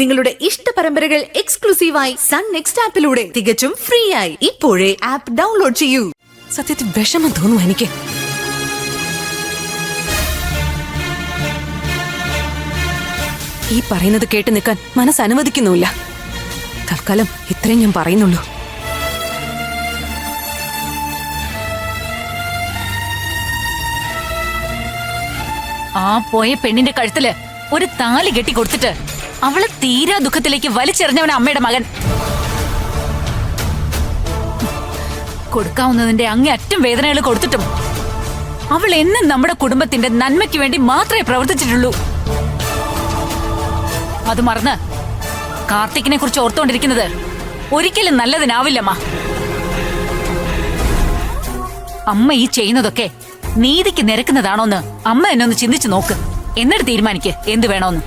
നിങ്ങളുടെ ഇഷ്ട പരമ്പരകൾ എക്സ്ക്ലൂസീവായി സൺ നെക്സ്റ്റ് ആപ്പിലൂടെ തികച്ചും ഫ്രീ ആയി ഇപ്പോഴേ ആപ്പ് ഡൗൺലോഡ് ചെയ്യൂ. സത്യത്തിൽ വിഷമം തോന്നുന്നു എനിക്ക്. ഈ പറയുന്നത് കേട്ട് നിൽക്കാൻ മനസ്സ് അനുവദിക്കുന്നുമില്ല. തൽക്കാലം ഇത്രയും ഞാൻ പറയുന്നുള്ളൂ. ആ പോയ പെണ്ണിന്റെ കഴുത്തില് ഒരു താലി കെട്ടി കൊടുത്തിട്ട് അവളെ തീരാ ദുഃഖത്തിലേക്ക് വലിച്ചെറിഞ്ഞവൻ അമ്മയുടെ മകൻ. കൊടുക്കാവുന്നതിന്റെ അങ്ങേയറ്റം വേദനകൾ കൊടുത്തിട്ടും അവൾ എന്നും നമ്മുടെ കുടുംബത്തിന്റെ നന്മയ്ക്ക് വേണ്ടി മാത്രമേ പ്രവർത്തിച്ചിട്ടുള്ളൂ. അത് മറന്ന് കാർത്തിക്കിനെ കുറിച്ച് ഓർത്തോണ്ടിരിക്കുന്നത് ഒരിക്കലും നല്ലതിനാവില്ലമ്മ. അമ്മ ഈ ചെയ്യുന്നതൊക്കെ നീതിക്ക് നിരക്കുന്നതാണോന്ന് അമ്മ എന്നെ ഒന്ന് ചിന്തിച്ചു നോക്ക്. എന്നിട്ട് തീരുമാനിക്ക് എന്ത് വേണോന്ന്.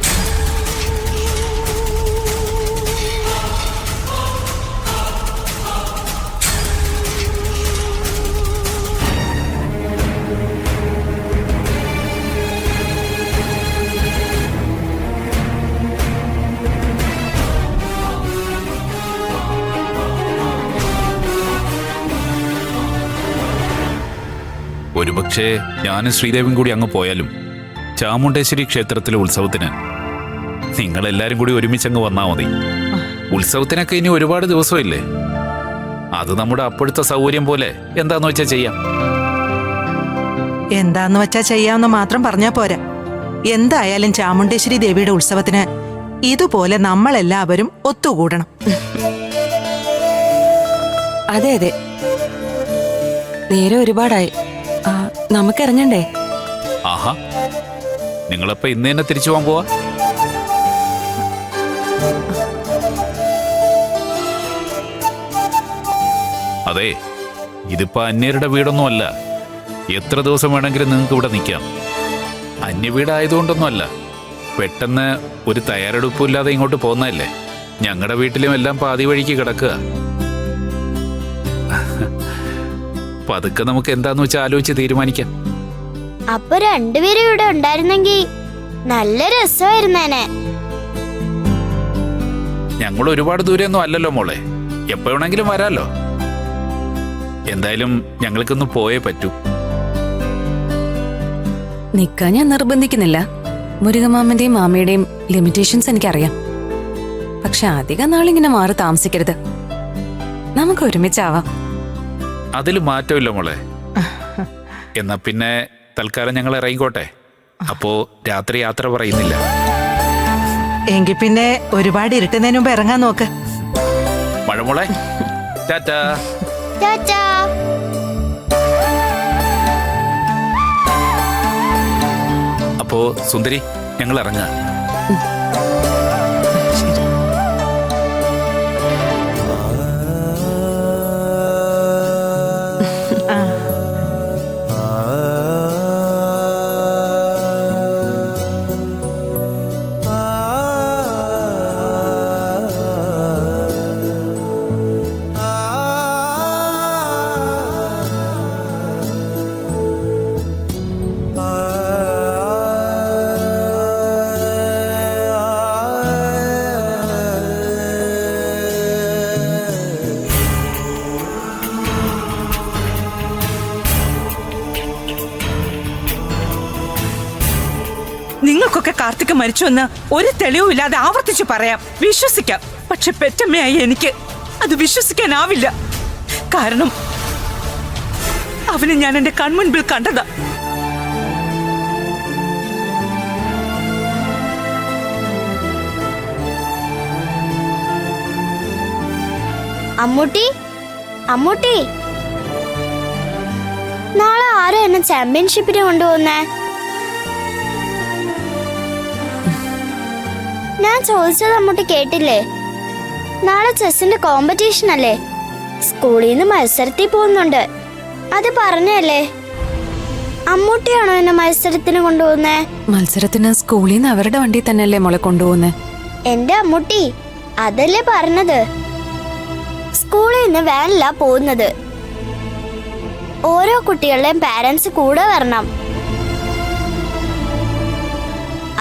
ഒരുപക്ഷെ ഞാനും ശ്രീദേവിയും കൂടി അങ്ങ് പോയാലും ചാമുണ്ടേശ്വരി ക്ഷേത്രത്തിലെ ഉത്സവത്തിന് നിങ്ങളെല്ലാരും കൂടി ഒരുമിച്ചങ്ങ് വന്നാൽ മതി. ഉത്സവത്തിനൊക്കെ ഇനി ഒരുപാട് ദിവസമില്ലേ. അത് നമ്മുടെ അപ്പോഴത്തെ സൗകര്യം പോലെ എന്താന്ന് വെച്ചാ ചെയ്യാം. എന്താന്ന് വെച്ചാ ചെയ്യാമെന്ന് മാത്രം പറഞ്ഞാ പോരാ. എന്തായാലും ചാമുണ്ടേശ്വരി ദേവിയുടെ ഉത്സവത്തിന് ഇതുപോലെ നമ്മളെല്ലാവരും ഒത്തുകൂടണം. അതെ അതെ, നേരെ ഒരുപാടായി. നമുക്കിറങ്ങണ്ടേ? ആഹാ, നിങ്ങളപ്പോ ഇന്ന് തന്നെ തിരിച്ചു പോകാൻ പോവാ? അതെ, ഇതിപ്പോ അന്യരുടെ വീടൊന്നും അല്ല. എത്ര ദിവസം വേണമെങ്കിലും നിങ്ങൾക്ക് ഇവിടെ നിൽക്കാം. അന്യവീടായതുകൊണ്ടൊന്നും അല്ല, പെട്ടെന്ന് ഒരു തയ്യാറെടുപ്പില്ലാതെ ഇങ്ങോട്ട് പോന്നതല്ലേ. ഞങ്ങളുടെ വീട്ടിലും എല്ലാം പാതി വഴിക്ക് കിടക്കുക. പതുക്കെ നമുക്ക് എന്താന്ന് വെച്ചാൽ ആലോചിച്ച് തീരുമാനിക്കാം. അപ്പൊ രണ്ടുപേരും ഇവിടെ ഉണ്ടായിരുന്നെങ്കിൽ നല്ല രസമായിരുന്നേനെ. ഞങ്ങൾ ഒരുപാട് ദൂരെയൊന്നും അല്ലല്ലോ മോളെ, എപ്പോ വേണമെങ്കിലും വരാലോ. എന്തായാലും ഞങ്ങൾക്കൊന്ന് പോയേ പറ്റൂ. നിക്കാൻ ഞാൻ നിർബന്ധിക്കുന്നില്ല. മുരുകമാമന്റെയും മാമയുടെയും ലിമിറ്റേഷൻസ് എനിക്കറിയാം. പക്ഷെ അധികം നാളിങ്ങനെ മാറി താമസിക്കരുത്. നമുക്ക് ഒരുമിച്ചാവാം. അതിൽ മാറ്റമില്ല മോളെ. എന്നാ പിന്നെ തൽക്കാലം ഞങ്ങൾ ഇറങ്ങിക്കോട്ടെ. അപ്പോ രാത്രി യാത്ര പറയുന്നില്ല. എങ്കിൽ പിന്നെ ഒരുപാട് ഇരുട്ടുന്നതിന് മുമ്പ് ഇറങ്ങാൻ നോക്ക്. മഴമോളെ, ടാറ്റാ. ടാറ്റാ. അപ്പോ സുന്ദരി, ഞങ്ങൾ ഇറങ്ങാം. നിങ്ങൾക്കൊക്കെ കാർത്തിക് മരിച്ചുവെന്ന് ഒരു തെളിവുമില്ലാതെ ആവർത്തിച്ചു പറയാം, വിശ്വസിക്കാം. പക്ഷെ പെറ്റമ്മയായി എനിക്ക് അത് വിശ്വസിക്കാനാവില്ല. കാരണം അവനെ ഞാൻ എന്റെ കൺമുൻപിൽ കണ്ടതാ. അമ്മൂട്ടി, അമ്മൂട്ടി, നാളെ ആരാ എന്നെ ചാമ്പ്യൻഷിപ്പിന് കൊണ്ടുപോകുന്നേ? ഞാൻ ചോദിച്ചത് അമ്മൂട്ടി കേട്ടില്ലേ? നാളെ ചെസ്സിന്റെ കോമ്പറ്റീഷൻ അല്ലേ? സ്കൂളിൽ നിന്ന് മത്സരത്തിൽ പോകുന്നുണ്ട്. അത് പറഞ്ഞല്ലേ? അമ്മൂട്ടിയാണോ എന്നെ മത്സരത്തിന് കൊണ്ടുപോകുന്നേ? മത്സരത്തിന് സ്കൂളിൽ നിന്ന് അവരുടെ വണ്ടി തന്നെയല്ലേ മോളെ കൊണ്ടുപോകുന്നേ? എന്റെ അമ്മൂട്ടി, അതല്ലേ പറഞ്ഞത്. സ്കൂളിൽ നിന്ന് വാനിലാ പോകുന്നത്. ഓരോ കുട്ടികളുടെയും പാരന്റ്സ് കൂടെ വരണം.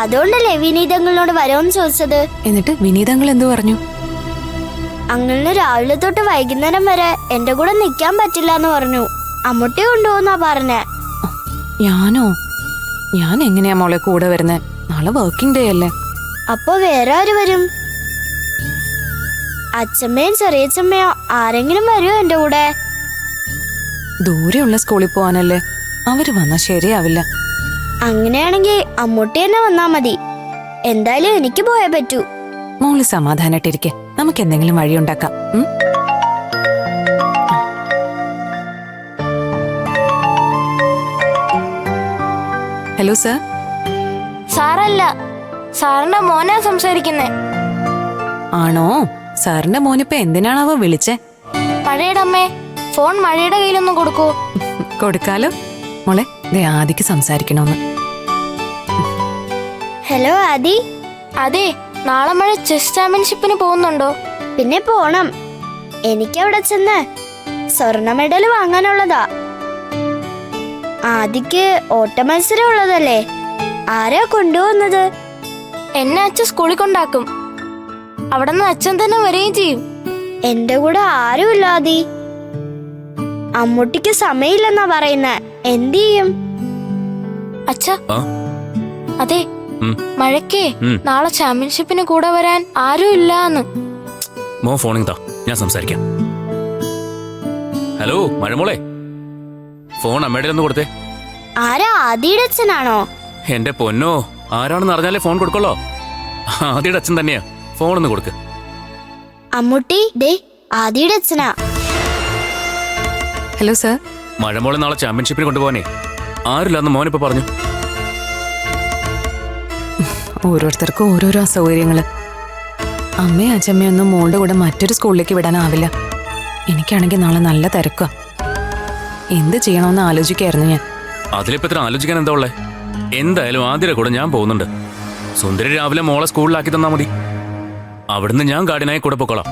അതുകൊണ്ടല്ലേ വിനീതങ്ങളോട് വരോന്ന് ചോദിച്ചത്. എന്നിട്ട് വിനീതങ്ങൾ എന്തു പറഞ്ഞു? അങ്ങളിന് രാവിലെ തൊട്ട് വൈകുന്നേരം വരെ എന്റെ കൂടെ നിൽക്കാൻ പറ്റില്ല എന്ന് പറഞ്ഞു. അമ്മൂട്ടി കൊണ്ടുപോകുന്നാ പറഞ്ഞേ. ഞാനോ? ഞാൻ എങ്ങനെയാ മോളെ കൂടെ വരുന്നത്? നാളെ വർക്കിംഗ് ഡേ അല്ലേ. അപ്പൊ വേറെ ആര് വരും? അച്ഛമ്മയും ചെറിയച്ഛമ്മയോ ആരെങ്കിലും വരുമോ എന്റെ കൂടെ? ദൂരെയുള്ള സ്കൂളിൽ പോവാനല്ലേ, അവര് വന്നാ ശരിയാവില്ല. അങ്ങനെയാണെങ്കിൽ അമ്മൂട്ടി തന്നെ വന്നാ മതി. എന്തായാലും എനിക്ക് പോയേ പറ്റൂ. മോള് സമാധാനായിട്ടിരിക്കെ, നമുക്ക് എന്തെങ്കിലും വഴിയുണ്ടാക്കാം. Hello sir. സാറല്ല, സാറിന്റെ മോനാ സംസാരിക്കുന്നേ. ആണോ? സാറിന്റെ മോനിപ്പോ എന്തിനാണാവോ വിളിച്ചേ? മഴയുടെ അമ്മേ, ഫോൺ മഴയുടെ കയ്യിലൊന്നും കൊടുക്കൂ. കൊടുക്കാലോ. മോളെ, ദേ ആദിക്ക് സംസാരിക്കണോന്ന്. ഹലോ ആദി. അതെ, നാളെ മഴ ചെസ് ചാമ്പ്യൻഷിപ്പിന് പോകുന്നുണ്ടോ? പിന്നെ പോണം. എനിക്കവിടെ ചെന്ന് സ്വർണ്ണ മെഡൽ വാങ്ങാനുള്ളതാ. ആദിക്ക് ഓട്ട മത്സരം ഉള്ളതല്ലേ. ആരാ കൊണ്ടുപോകുന്നത്? എന്നെ അച്ഛൻ സ്കൂളിൽ കൊണ്ടാക്കും. അവിടെ നിന്ന് അച്ഛൻ തന്നെ വരികയും ചെയ്യും. എന്റെ കൂടെ ആരുമില്ല ആദി. അമ്മൂട്ടിക്ക് സമയമില്ലെന്നാ പറയുന്നേ. എന്ത് ചെയ്യും? അച്ഛ, അതെ, മഴക്കേ നാളെ ചാമ്പ്യൻഷിപ്പിന് കൂടെ വരാൻ ആരും ഇല്ലാന്ന്. മോ ഫോണിങ് താ, ഞാൻ സംസാരിക്കാം. ഹലോ മഴമോളെ, ഫോൺ അമ്മയുടെ ഒന്ന് കൊടുത്തേ. ആരാ? ആദിയുടെ അച്ഛനാണോ? എന്റെ പൊന്നോ, ആരാണെന്ന് അറിഞ്ഞാലേ ഫോൺ കൊടുക്കല്ലോ. ആദിയുടെ അച്ഛൻ തന്നെയാ, ഫോൺ ഒന്ന് കൊടുക്ക്. അമ്മൂട്ടി, ദേ ആദിയുടെ അച്ഛനാ. Hello sir. മഴമോളെ നാളെ ചാമ്പ്യൻഷിപ്പിന് കൊണ്ടുപോകാനേ ആരില്ലാന്ന് മോനിപ്പോ പറഞ്ഞു. ഓരോരുത്തർക്കും ഓരോരോ അസൗകര്യങ്ങള്. അമ്മയും അച്ഛമ്മയൊന്നും മോളുടെ കൂടെ മറ്റൊരു സ്കൂളിലേക്ക് വിടാനാവില്ല. എനിക്കാണെങ്കിൽ നാളെ നല്ല തിരക്കാ. എന്ത് ചെയ്യണമെന്ന് ആലോചിക്കായിരുന്നു ഞാൻ. അതിലിപ്പോ ഇത്ര ആലോചിക്കാൻ എന്താ ഉള്ളേ? എന്തായാലും ആദ്യയുടെ കൂടെ ഞാൻ പോകുന്നുണ്ട്. സുന്ദരി രാവിലെ മോളെ സ്കൂളിലാക്കി തന്നാ മതി. അവിടുന്ന് ഞാൻ ഗാർഡിനായി കൂടെ പൊക്കോളാം.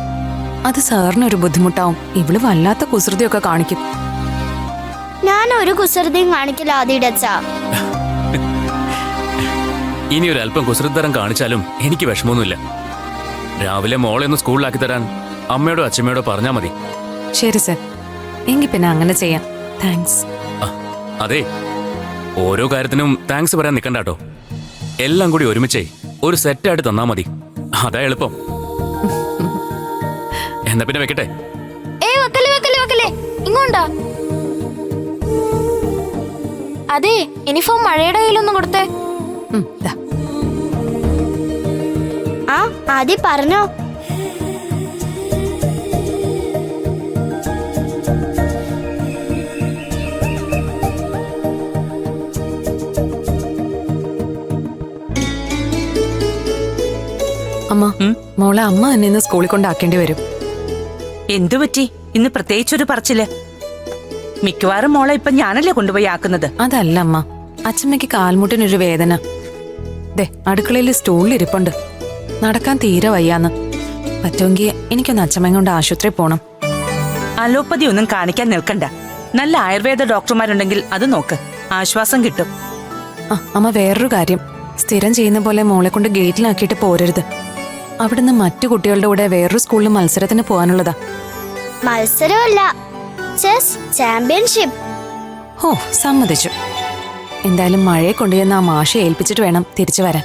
അത് സാറിനൊരു ബുദ്ധിമുട്ടാവും. ഇവള് വല്ലാത്ത കുസൃതിയൊക്കെ കാണിക്കും. ഞാൻ ഒരു കുസൃതിയും കാണിക്കില്ല ആദിയുടെ അച്ഛാ. ഇനി ഒരു അല്പം കുസൃതരം കാണിച്ചാലും എനിക്ക് വിഷമമൊന്നുമില്ല. രാവിലെ മോളെ ഒന്ന് സ്കൂളിലാക്കി തരാൻ അമ്മയോടോ അച്ഛമ്മയോടോ പറഞ്ഞാ മതി. ശരി സർ, എങ്കിൽ പിന്നെ അങ്ങനെ ചെയ്യാം. താങ്ക്സ്. അതെ, ഓരോ കാര്യത്തിനും താങ്ക്സ് പറയാൻ നിൽക്കണ്ടാട്ടോ. എല്ലാം കൂടി ഒരുമിച്ചേ ഒരു സെറ്റായിട്ട് തന്നാ മതി. അതാ എളുപ്പം. എന്നാ പിന്നെ വെക്കട്ടെ. ഇങ്ങോട്ടാ. അതെ, ഇനി ഫോൺ മഴയുടെ കയ്യിലൊന്നും കൊടുത്തേ. ദാ. ആ ആദി പറഞ്ഞോ. അമ്മ, മോളെ അമ്മ തന്നെ ഇന്ന് സ്കൂളിൽ കൊണ്ടാക്കേണ്ടി വരും. എന്തു പറ്റി? ഇന്ന് പ്രത്യേകിച്ചൊരു പറച്ചില്? മിക്കവാറും മോളെ ഇപ്പൊ ഞാനല്ലേ കൊണ്ടുപോയി ആക്കുന്നത്. അതല്ല അമ്മ, അച്ഛമ്മയ്ക്ക് കാൽമുട്ടിനൊരു വേദന. ദേ അടുക്കളയിൽ സ്റ്റൂളിൽ ഇരിപ്പുണ്ട്. നടക്കാൻ തീരെ വയ്യാന്ന്. പറ്റുമെങ്കിൽ എനിക്കൊന്ന് അച്ഛമ്മയും കൊണ്ട് ആശുപത്രി പോണം. അലോപ്പതി ഒന്നും കാണിക്കാൻ നിൽക്കണ്ട. നല്ല ആയുർവേദ ഡോക്ടർമാരുണ്ടെങ്കിൽ അത് നോക്ക്, ആശ്വാസം കിട്ടും. അമ്മ, വേറൊരു കാര്യം. സ്ഥിരം ചെയ്യുന്ന പോലെ മോളെ കൊണ്ട് ഗേറ്റിലാക്കിയിട്ട് പോരരുത്. അവിടുന്ന് മറ്റു കുട്ടികളുടെ കൂടെ വേറൊരു സ്കൂളിൽ മത്സരത്തിന് പോകാനുള്ളതാ. മത്സരമല്ല, ചെസ് ചാമ്പ്യൻഷിപ്പ്. ഓ, സമ്മതിച്ചു. എന്തായാലും മഴയെ കൊണ്ടുചെന്ന് ആ മാഷെ ഏൽപ്പിച്ചിട്ട് വേണം തിരിച്ചു വരാൻ.